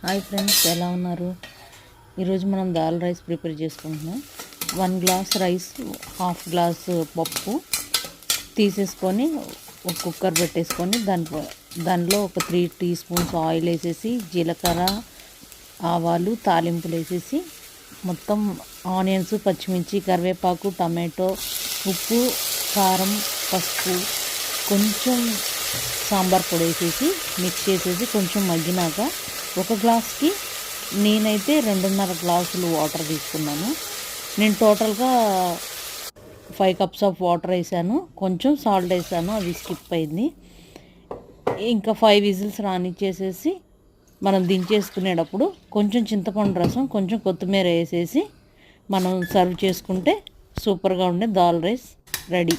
Hi friends, ఎలా ఉన్నారు? ఈరోజు మనం దాల్ రైస్ ప్రిపేర్ చేసుకుంటున్నాం. 1 గ్లాస్ రైస్, హాఫ్ గ్లాస్ పప్పు తీసేసుకొని ఒక కుక్కర్ పెట్టేసుకొని దానిలో ఒక 3 టీ స్పూన్స్ ఆయిల్ వేసేసి, జీలకర్ర, ఆవాలు, తాలింపులు వేసేసి, మొత్తం ఆనియన్స్, పచ్చిమిర్చి, కరివేపాకు, టమాటో, ఉప్పు, కారం, పసుపు, కొంచెం సాంబార్ పొడి వేసేసి మిక్స్ చేసేసి కొంచెం మగ్గినాక ఒక గ్లాస్కి నేనైతే 2.5 గ్లాసులు వాటర్ తీసుకున్నాను. నేను టోటల్గా 5 కప్స్ ఆఫ్ వాటర్ వేసాను, కొంచెం సాల్ట్ వేసాను, అది స్కిప్ అయింది. ఇంకా 5 విజిల్స్ రానిచ్చేసేసి మనం దించేసుకునేటప్పుడు కొంచెం చింతపండు రసం, కొంచెం కొత్తిమీర వేసేసి మనం సర్వ్ చేసుకుంటే సూపర్గా ఉండే దాల్ రైస్ రెడీ.